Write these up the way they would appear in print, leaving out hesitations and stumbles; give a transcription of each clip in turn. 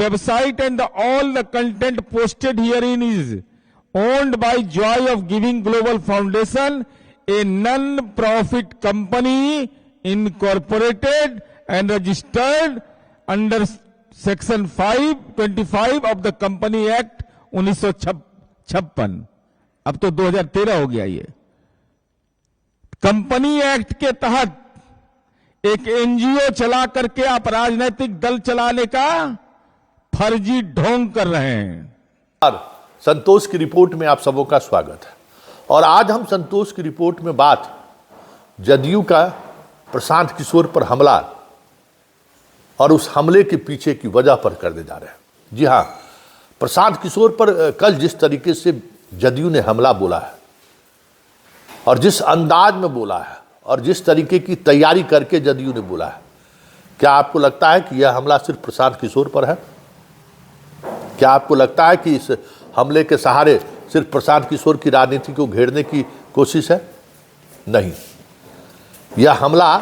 website and all the content posted herein is owned by Joy of Giving Global Foundation, a non-profit company incorporated and registered under Section 525 of the Company Act 1956। अब तो 2013 हो गया। ये company act के तहत एक NGO चला करके आप राजनीतिक दल चलाने का फर्जी ढोंग कर रहे हैं। संतोष की रिपोर्ट में आप सबों का स्वागत है। और आज हम संतोष की रिपोर्ट में बात जदयू का प्रशांत किशोर पर हमला और उस हमले के पीछे की वजह पर करने जा रहे हैं। जी हां, प्रशांत किशोर पर कल जिस तरीके से जदयू ने हमला बोला है और जिस अंदाज में बोला है और जिस तरीके की तैयारी करके जदयू ने बोला है, क्या आपको लगता है कि यह हमला सिर्फ प्रशांत किशोर पर है? क्या आपको लगता है कि इस हमले के सहारे सिर्फ प्रशांत किशोर की राजनीति को घेरने की कोशिश है? नहीं, यह हमला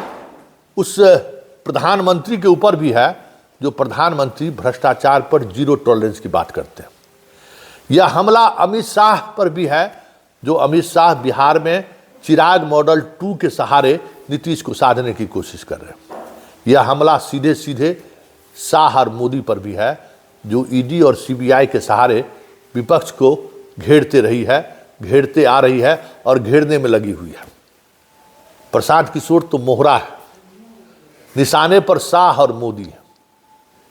उस प्रधानमंत्री के ऊपर भी है जो प्रधानमंत्री भ्रष्टाचार पर जीरो टॉलरेंस की बात करते हैं। यह हमला अमित शाह पर भी है जो अमित शाह बिहार में चिराग मॉडल 2 के सहारे नीतीश को साधने की कोशिश कर रहे हैं। यह हमला सीधे सीधे शाह और मोदी पर भी है जो ईडी और सीबीआई के सहारे विपक्ष को घेरते आ रही है और घेरने में लगी हुई है। प्रशांत किशोर तो मोहरा है, निशाने पर शाह और मोदी है,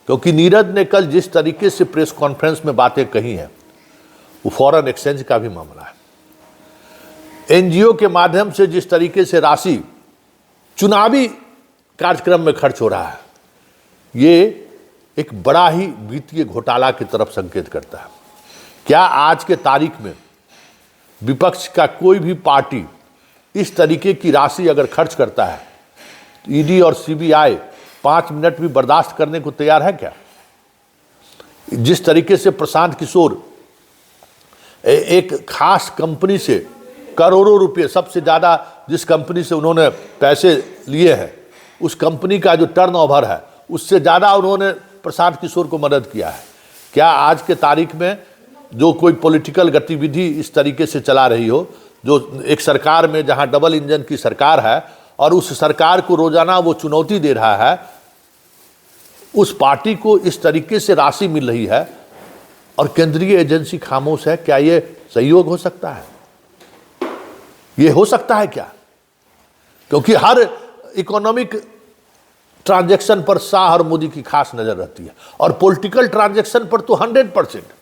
क्योंकि नीरज ने कल जिस तरीके से प्रेस कॉन्फ्रेंस में बातें कही हैं वो फॉरेन एक्सचेंज का भी मामला है। एनजीओ के माध्यम से जिस तरीके से राशि चुनावी कार्यक्रम में खर्च हो रहा है, ये एक बड़ा ही वित्तीय घोटाला की तरफ संकेत करता है। क्या आज के तारीख में विपक्ष का कोई भी पार्टी इस तरीके की राशि अगर खर्च करता है तो ईडी और सीबीआई 5 मिनट भी बर्दाश्त करने को तैयार है क्या? जिस तरीके से प्रशांत किशोर एक खास कंपनी से करोड़ों रुपए, सबसे ज्यादा जिस कंपनी से उन्होंने पैसे लिए हैं उस कंपनी का जो टर्नओवर है उससे ज्यादा उन्होंने प्रशांत किशोर को मदद किया है। क्या आज के तारीख में जो कोई पॉलिटिकल गतिविधि इस तरीके से चला रही हो, जो एक सरकार में जहां डबल इंजन की सरकार है और उस सरकार को रोजाना वो चुनौती दे रहा है, उस पार्टी को इस तरीके से राशि मिल रही है और केंद्रीय एजेंसी खामोश है, क्या ये सहयोग हो सकता है? ये हो सकता है क्या? क्योंकि हर इकोनॉमिक ट्रांजैक्शन पर शाह और मोदी की खास नजर रहती है और पॉलिटिकल ट्रांजैक्शन पर तो 100%।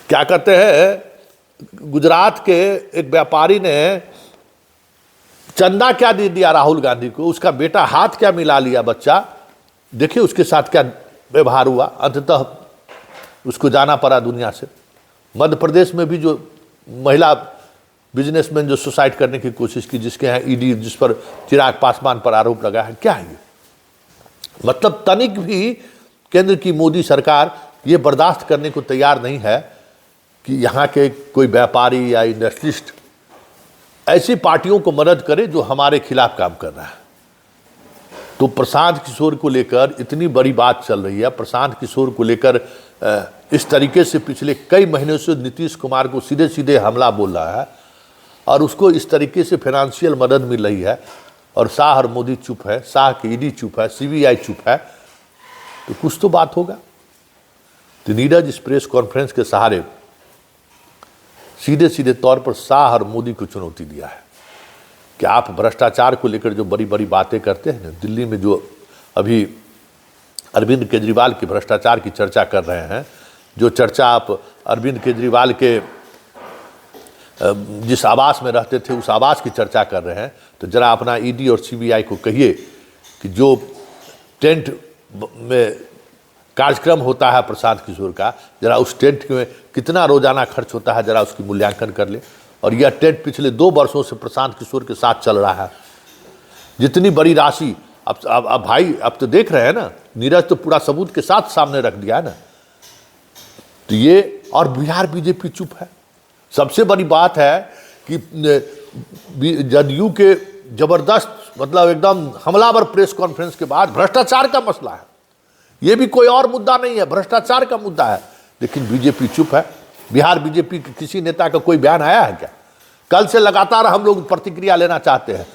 क्या कहते हैं, गुजरात के एक व्यापारी ने चंदा क्या दे दिया राहुल गांधी को, उसका बेटा हाथ क्या मिला लिया बच्चा, देखिए उसके साथ क्या व्यवहार हुआ। अंततः उसको जाना पड़ा दुनिया से। मध्य प्रदेश में भी जो महिला बिजनेसमैन जो सुसाइड करने की कोशिश की, जिसके यहाँ ईडी, जिस पर चिराग पासवान पर आरोप लगा है, क्या है ये? मतलब तनिक भी केंद्र की मोदी सरकार ये बर्दाश्त करने को तैयार नहीं है कि यहाँ के कोई व्यापारी या इंडस्ट्रियलिस्ट ऐसी पार्टियों को मदद करे जो हमारे खिलाफ काम कर रहा है। तो प्रशांत किशोर को लेकर इतनी बड़ी बात चल रही है। प्रशांत किशोर को लेकर इस तरीके से पिछले कई महीनों से नीतीश कुमार को सीधे सीधे हमला बोल रहा है और उसको इस तरीके से फाइनेंशियल मदद मिल रही है और शाह और मोदी चुप है, शाह की ईडी चुप है, सीबीआई चुप है, तो कुछ तो बात होगा। तो नीरज इस प्रेस कॉन्फ्रेंस के सहारे सीधे सीधे तौर पर शाह और मोदी को चुनौती दिया है कि आप भ्रष्टाचार को लेकर जो बड़ी बड़ी बातें करते हैं ना, दिल्ली में जो अभी अरविंद केजरीवाल की भ्रष्टाचार की चर्चा कर रहे हैं, जो चर्चा आप अरविंद केजरीवाल के जिस आवास में रहते थे उस आवास की चर्चा कर रहे हैं, तो जरा अपना ईडी और सीबीआई को कहिए कि जो टेंट में कार्यक्रम होता है प्रशांत किशोर का, जरा उस टेंट में कितना रोजाना खर्च होता है, जरा उसकी मूल्यांकन कर ले। और यह टेंट पिछले 2 वर्षों से प्रशांत किशोर के साथ चल रहा है। जितनी बड़ी राशि अब भाई, अब तो देख रहे हैं ना, नीरज तो पूरा सबूत के साथ सामने रख दिया है ना। तो ये, और बिहार बीजेपी चुप है। सबसे बड़ी बात है कि जदयू के जबरदस्त, मतलब एकदम हमलावर प्रेस कॉन्फ्रेंस के बाद भ्रष्टाचार का मसला है ये भी कोई और मुद्दा नहीं है, भ्रष्टाचार का मुद्दा है। लेकिन बीजेपी चुप है। बिहार बीजेपी के किसी नेता का कोई बयान आया है क्या? कल से लगातार हम लोग प्रतिक्रिया लेना चाहते हैं।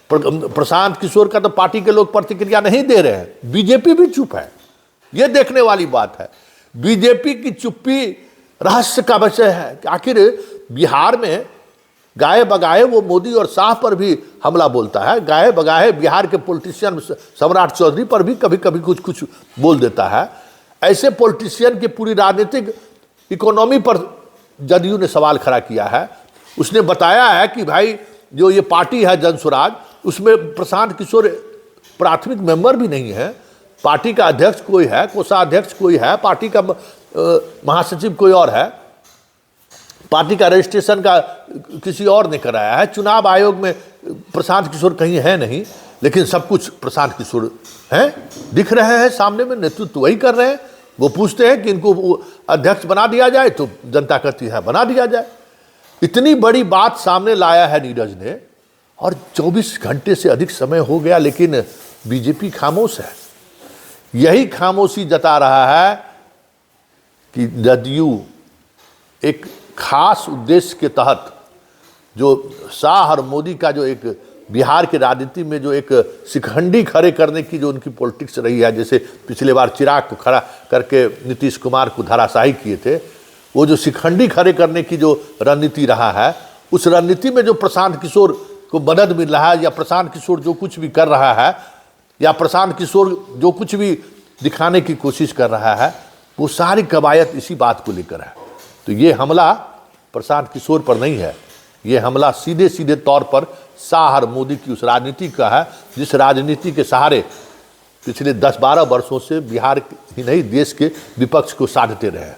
प्रशांत किशोर का तो पार्टी के लोग प्रतिक्रिया नहीं दे रहे हैं, बीजेपी भी चुप है। यह देखने वाली बात है। बीजेपी की चुप्पी रहस्य का विषय है कि आखिर बिहार में गाये बगाए वो मोदी और शाह पर भी हमला बोलता है, गाये बगाए बिहार के पॉलिटिशियन सम्राट चौधरी पर भी कभी कभी कुछ कुछ बोल देता है। ऐसे पॉलिटिशियन की पूरी राजनीतिक इकोनॉमी पर जदयू ने सवाल खड़ा किया है। उसने बताया है कि भाई जो ये पार्टी है जनसुराज, उसमें प्रशांत किशोर प्राथमिक मेंबर भी नहीं है। पार्टी का अध्यक्ष कोई है, कोषाध्यक्ष कोई है, पार्टी का महासचिव कोई और है, पार्टी का रजिस्ट्रेशन का किसी और ने कराया है, चुनाव आयोग में प्रशांत किशोर कहीं है नहीं, लेकिन सब कुछ प्रशांत किशोर हैं, दिख रहे हैं सामने में, नेतृत्व वही कर रहे हैं। वो पूछते हैं कि इनको अध्यक्ष बना दिया जाए, तो जनता कहती है बना दिया जाए। इतनी बड़ी बात सामने लाया है नीरज ने, और 24 घंटे से अधिक समय हो गया, लेकिन बीजेपी खामोश है। यही खामोशी जता रहा है कि जदयू एक खास उद्देश्य के तहत, जो शाह और मोदी का जो एक बिहार की राजनीति में जो एक शिखंडी खड़े करने की जो उनकी पॉलिटिक्स रही है, जैसे पिछले बार चिराग को खड़ा करके नीतीश कुमार को धराशायी किए थे, वो जो शिखंडी खड़े करने की जो रणनीति रहा है, उस रणनीति में जो प्रशांत किशोर को मदद मिल रहा है, या प्रशांत किशोर जो कुछ भी कर रहा है, या प्रशांत किशोर जो कुछ भी दिखाने की कोशिश कर रहा है, वो सारी कवायद इसी बात को लेकर है। तो ये हमला प्रशांत किशोर पर नहीं है, ये हमला सीधे सीधे तौर पर शाह और मोदी की उस राजनीति का है, जिस राजनीति के सहारे पिछले 10-12 वर्षों से बिहार ही नहीं देश के विपक्ष को साधते रहे हैं।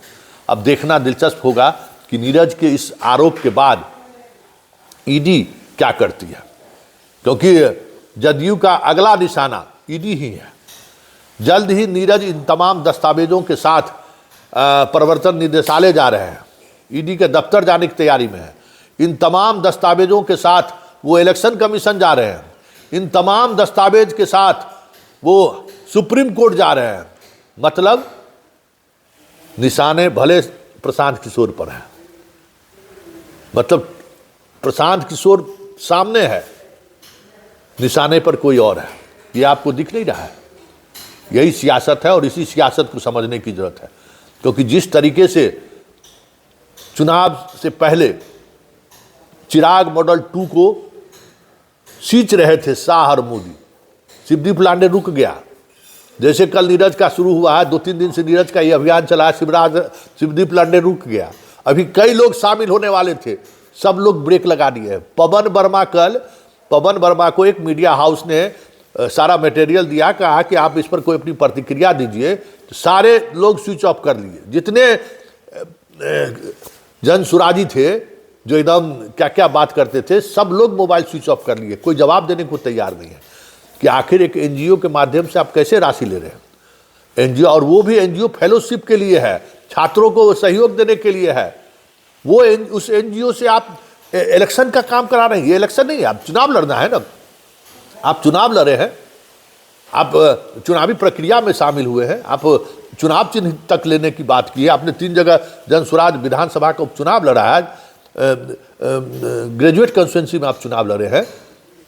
अब देखना दिलचस्प होगा कि नीरज के इस आरोप के बाद ईडी क्या करती है, क्योंकि जदयू का अगला निशाना ईडी ही है। जल्द ही नीरज इन तमाम दस्तावेजों के साथ प्रवर्तन निदेशालय जा रहे हैं, ईडी के दफ्तर जाने की तैयारी में है। इन तमाम दस्तावेजों के साथ वो इलेक्शन कमीशन जा रहे हैं, इन तमाम दस्तावेज के साथ वो सुप्रीम कोर्ट जा रहे हैं। मतलब निशाने भले प्रशांत किशोर पर हैं, मतलब प्रशांत किशोर सामने है, निशाने पर कोई और है। ये आपको दिख नहीं रहा है। यही सियासत है, और इसी सियासत को समझने की जरूरत है, क्योंकि जिस तरीके से चुनाव से पहले चिराग मॉडल 2 को सींच रहे थे शाह और मोदी, शिवदीप लांडे रुक गया। जैसे कल नीरज का शुरू हुआ है, 2-3 दिन से नीरज का ये अभियान चला है, शिवदीप लांडे रुक गया। अभी कई लोग शामिल होने वाले थे, सब लोग ब्रेक लगा दिए। पवन वर्मा को एक मीडिया हाउस ने सारा मटेरियल दिया, कहा कि आप इस पर कोई अपनी प्रतिक्रिया दीजिए, तो सारे लोग स्विच ऑफ कर लिए। जितने जनसुराजी थे जो एकदम क्या क्या बात करते थे, सब लोग मोबाइल स्विच ऑफ कर लिए। कोई जवाब देने को तैयार नहीं है कि आखिर एक एनजीओ के माध्यम से आप कैसे राशि ले रहे हैं। एनजीओ, और वो भी एनजीओ फेलोशिप के लिए है, छात्रों को सहयोग देने के लिए है। वो उस एनजीओ से आप इलेक्शन का काम करा रहे हैं। ये इलेक्शन नहीं है, आप चुनाव लड़ना है ना, आप चुनाव लड़े हैं, आप चुनावी प्रक्रिया में शामिल हुए हैं, आप चुनाव चिन्ह तक लेने की बात की है। आपने 3 जगह जनसुराज विधानसभा का उपचुनाव लड़ा है, ग्रेजुएट कंस्टिट्यूंसी में आप चुनाव लड़े हैं।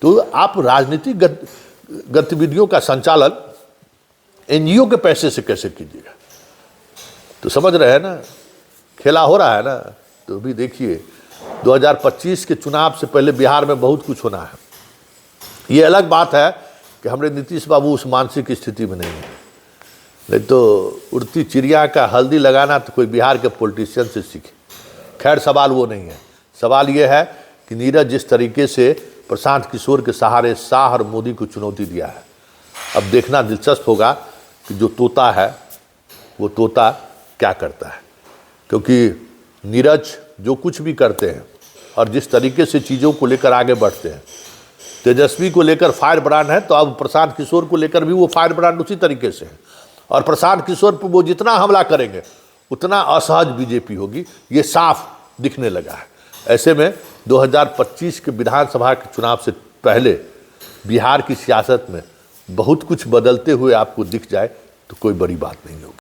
तो आप राजनीतिक गतिविधियों का संचालन एनजीओ के पैसे से कैसे कीजिएगा? तो समझ रहे हैं ना, खेला हो रहा है ना। तो भी देखिए 2025 के चुनाव से पहले बिहार में बहुत कुछ होना है। ये अलग बात है कि हमारे नीतीश बाबू उस मानसिक स्थिति में नहीं है, नहीं तो उड़ती चिड़िया का हल्दी लगाना तो कोई बिहार के पॉलिटिशियन से सीखे। खैर, सवाल वो नहीं है। सवाल ये है कि नीरज जिस तरीके से प्रशांत किशोर के सहारे शाह और मोदी को चुनौती दिया है, अब देखना दिलचस्प होगा कि जो तोता है वो तोता क्या करता है। क्योंकि नीरज जो कुछ भी करते हैं और जिस तरीके से चीज़ों को लेकर आगे बढ़ते हैं, तेजस्वी को लेकर फायर ब्रांड है, तो अब प्रशांत किशोर को लेकर भी वो फायर ब्रांड उसी तरीके से है। और प्रशांत किशोर पर वो जितना हमला करेंगे उतना असहज बीजेपी होगी, ये साफ दिखने लगा है। ऐसे में 2025 के विधानसभा के चुनाव से पहले बिहार की सियासत में बहुत कुछ बदलते हुए आपको दिख जाए तो तो कोई बड़ी बात नहीं होगी।